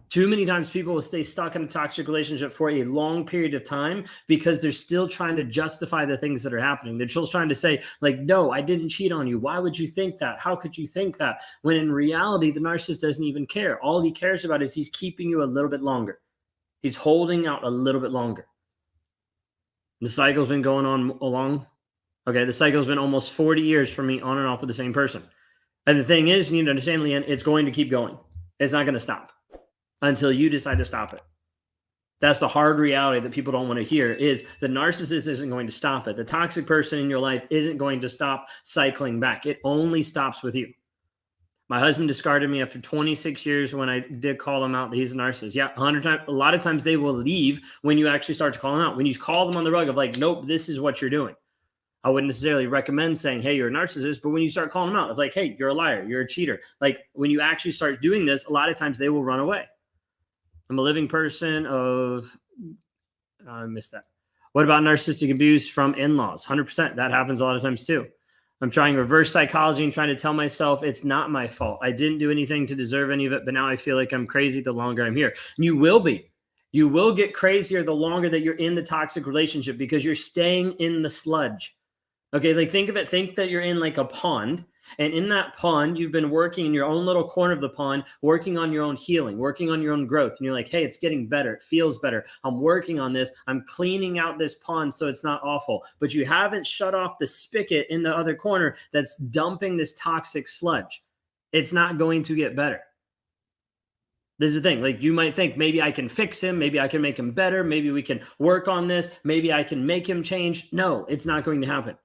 Too many times people will stay stuck in a toxic relationship for a long period of time because they're still trying to justify the things that are happening. They're still trying to say, like, no, I didn't cheat on you. Why would you think that? How could you think that? When in reality, the narcissist doesn't even care. All he cares about is he's keeping you a little bit longer. He's holding out a little bit longer. The cycle's been going on along. Okay, the cycle's been almost 40 years for me on and off with the same person. And the thing is, you need to understand, Leanne, it's going to keep going. It's not going to stop until you decide to stop it. That's the hard reality that people don't want to hear, is the narcissist isn't going to stop it. The toxic person in your life isn't going to stop cycling back. It only stops with you. My husband discarded me after 26 years when I did call him out that he's a narcissist. Yeah, 100 times. A lot of times they will leave when you actually start to call them out. When you call them on the rug of like, nope, this is what you're doing. I wouldn't necessarily recommend saying, hey, you're a narcissist, but when you start calling them out, it's like, hey, you're a liar, you're a cheater. Like when you actually start doing this, a lot of times they will run away. I'm a living person of, I missed that. What about narcissistic abuse from in-laws? 100%. That happens a lot of times too. I'm trying reverse psychology and trying to tell myself it's not my fault. I didn't do anything to deserve any of it, but now I feel like I'm crazy the longer I'm here. And you will be. You will get crazier the longer that you're in the toxic relationship because you're staying in the sludge. Okay, like think of it. Think that you're in like a pond. And in that pond, you've been working in your own little corner of the pond, working on your own healing, working on your own growth. And you're like, hey, it's getting better. It feels better. I'm working on this. I'm cleaning out this pond so it's not awful. But you haven't shut off the spigot in the other corner that's dumping this toxic sludge. It's not going to get better. This is the thing. Like you might think maybe I can fix him. Maybe I can make him better. Maybe we can work on this. Maybe I can make him change. No, it's not going to happen.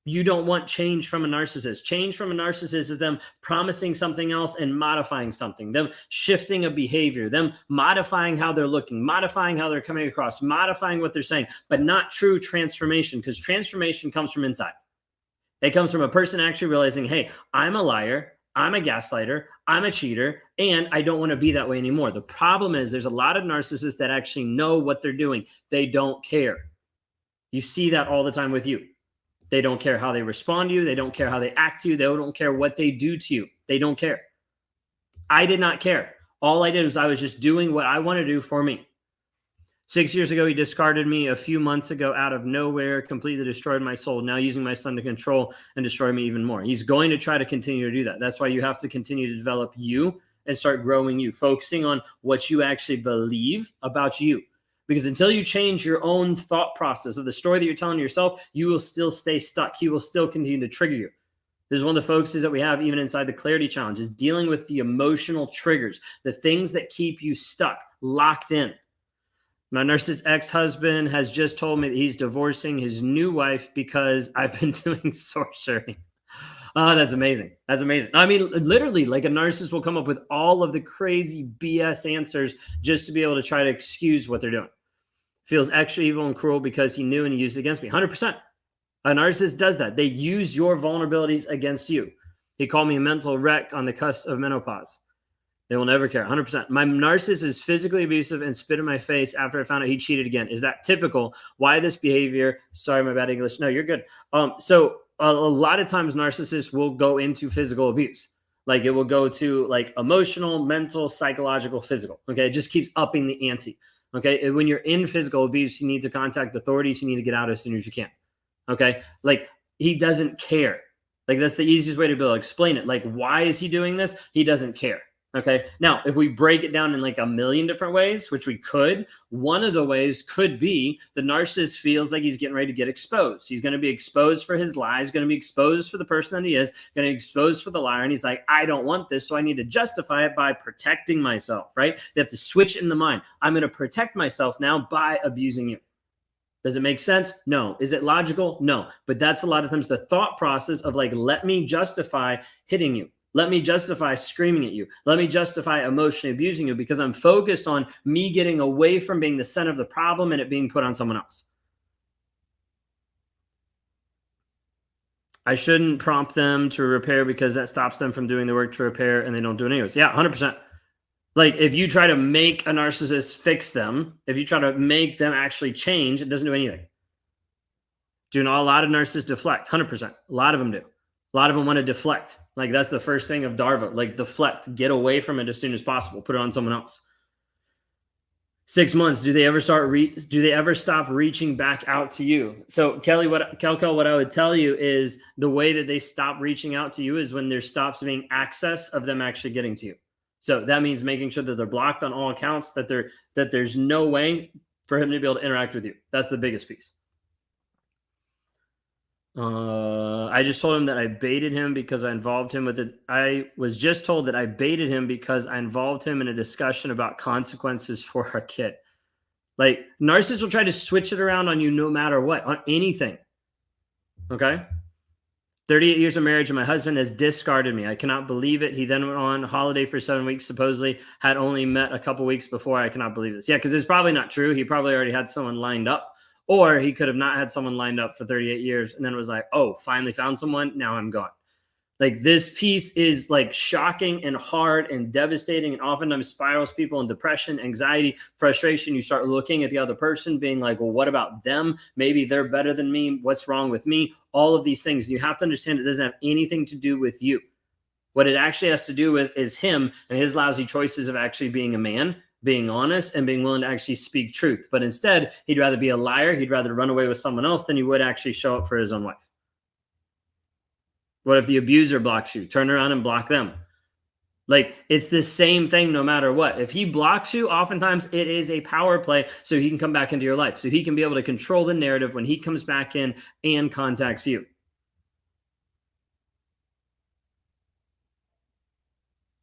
You don't want change from a narcissist. Change from a narcissist is them promising something else and modifying something, them shifting a behavior, them modifying how they're looking, modifying how they're coming across, modifying what they're saying, but not true transformation, because transformation comes from inside. It comes from a person actually realizing, hey, I'm a liar, I'm a gaslighter, I'm a cheater, and I don't want to be that way anymore. The problem is there's a lot of narcissists that actually know what they're doing. They don't care. You see that all the time with you. They don't care how they respond to you. They don't care how they act to you. They don't care what they do to you. They don't care. I did not care. All I did was I was just doing what I want to do for me. 6 years ago, he discarded me. A few months ago, out of nowhere, completely destroyed my soul. Now using my son to control and destroy me even more. He's going to try to continue to do that. That's why you have to continue to develop you and start growing you, focusing on what you actually believe about you. Because until you change your own thought process of the story that you're telling yourself, you will still stay stuck. He will still continue to trigger you. This is one of the focuses that we have even inside the Clarity Challenge, is dealing with the emotional triggers, the things that keep you stuck, locked in. My narcissist ex-husband has just told me that he's divorcing his new wife because I've been doing sorcery. Oh, that's amazing. That's amazing. I mean, literally, like a narcissist will come up with all of the crazy BS answers just to be able to try to excuse what they're doing. Feels extra evil and cruel because he knew and he used it against me. 100%. A narcissist does that. They use your vulnerabilities against you. He called me a mental wreck on the cusp of menopause. They will never care. 100%. My narcissist is physically abusive and spit in my face after I found out he cheated again. Is that typical? Why this behavior? Sorry, my bad English. No, you're good. So a lot of times narcissists will go into physical abuse. Like it will go to like emotional, mental, psychological, physical. Okay. It just keeps upping the ante. Okay. And when you're in physical abuse, you need to contact authorities. You need to get out as soon as you can. Okay. Like he doesn't care. Like that's the easiest way to be able to explain it. Like, why is he doing this? He doesn't care. Okay. Now, if we break it down in like a million different ways, which we could, one of the ways could be the narcissist feels like he's getting ready to get exposed. He's going to be exposed for his lies, going to be exposed for the person that he is, going to be exposed for the liar. And he's like, I don't want this. So I need to justify it by protecting myself, right? They have to switch in the mind. I'm going to protect myself now by abusing you. Does it make sense? No. Is it logical? No. But that's a lot of times the thought process of like, let me justify hitting you. Let me justify screaming at you. Let me justify emotionally abusing you because I'm focused on me getting away from being the center of the problem and it being put on someone else. I shouldn't prompt them to repair because that stops them from doing the work to repair and they don't do it anyways. Yeah, 100%. Like if you try to make a narcissist fix them, if you try to make them actually change, it doesn't do anything. Do a lot of narcissists deflect? 100%. A lot of them do. A lot of them want to deflect. Like that's the first thing of Darva, like deflect, get away from it as soon as possible, put it on someone else. 6 months, do they ever stop reaching back out to you? So Kelly, what I would tell you is the way that they stop reaching out to you is when there stops being access of them actually getting to you. So that means making sure that they're blocked on all accounts, that there's no way for him to be able to interact with you. That's the biggest piece. I just told him that I baited him because I involved him with it. I was just told that I baited him because I involved him in a discussion about consequences for our kid. Like narcissists will try to switch it around on you no matter what, on anything. Okay. 38 years of marriage and my husband has discarded me. I cannot believe it. He then went on holiday for 7 weeks, supposedly had only met a couple weeks before. I cannot believe this. Yeah, because it's probably not true. He probably already had someone lined up. Or he could have not had someone lined up for 38 years and then was like, oh, finally found someone. Now I'm gone. Like this piece is like shocking and hard and devastating and oftentimes spirals people in depression, anxiety, frustration. You start looking at the other person being like, well, what about them? Maybe they're better than me. What's wrong with me? All of these things. You have to understand it doesn't have anything to do with you. What it actually has to do with is him and his lousy choices of actually being a man, being honest, and being willing to actually speak truth. But instead, he'd rather be a liar. He'd rather run away with someone else than he would actually show up for his own wife. What if the abuser blocks you? Turn around and block them. Like it's the same thing no matter what. If he blocks you, oftentimes it is a power play so he can come back into your life. So he can be able to control the narrative when he comes back in and contacts you.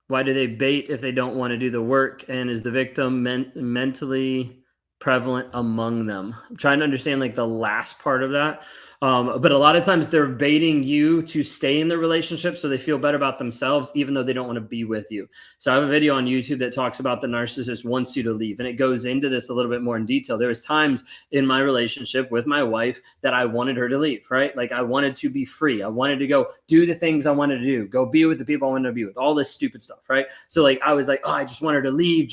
Why do they bait if they don't want to do the work? And is the victim mentally prevalent among them? I'm trying to understand like the last part of that. But a lot of times they're baiting you to stay in the relationship so they feel better about themselves, even though they don't want to be with you. So I have a video on YouTube that talks about the narcissist wants you to leave. And it goes into this a little bit more in detail. There was times in my relationship with my wife that I wanted her to leave, right? Like I wanted to be free. I wanted to go do the things I wanted to do, go be with the people I wanted to be with, all this stupid stuff, right? So like, I was like, oh, I just want her to leave,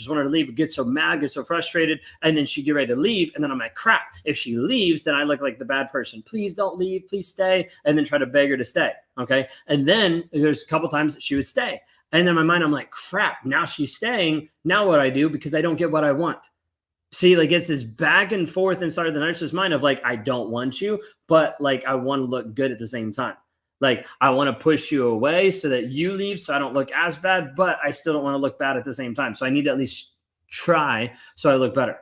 get so mad, get so frustrated. And then she'd get ready to leave. And then I'm like, crap, if she leaves, then I look like the bad person. Please don't leave, please stay, and then try to beg her to stay. Okay. And then there's a couple times that she would stay. And then in my mind, I'm like, crap, now she's staying. Now what I do, because I don't get what I want. See, like it's this back and forth inside of the narcissist's mind of like, I don't want you, but like, I want to look good at the same time. Like I want to push you away so that you leave so I don't look as bad, but I still don't want to look bad at the same time. So I need to at least try so I look better.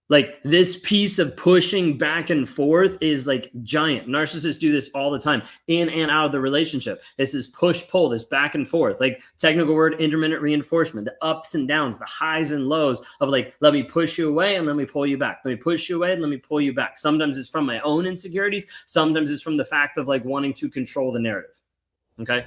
Like this piece of pushing back and forth is like giant. Narcissists do this all the time in and out of the relationship. It's this push pull, this back and forth, like technical word, intermittent reinforcement, the ups and downs, the highs and lows of like, let me push you away and let me pull you back. Let me push you away and let me pull you back. Sometimes it's from my own insecurities. Sometimes it's from the fact of like wanting to control the narrative. Okay.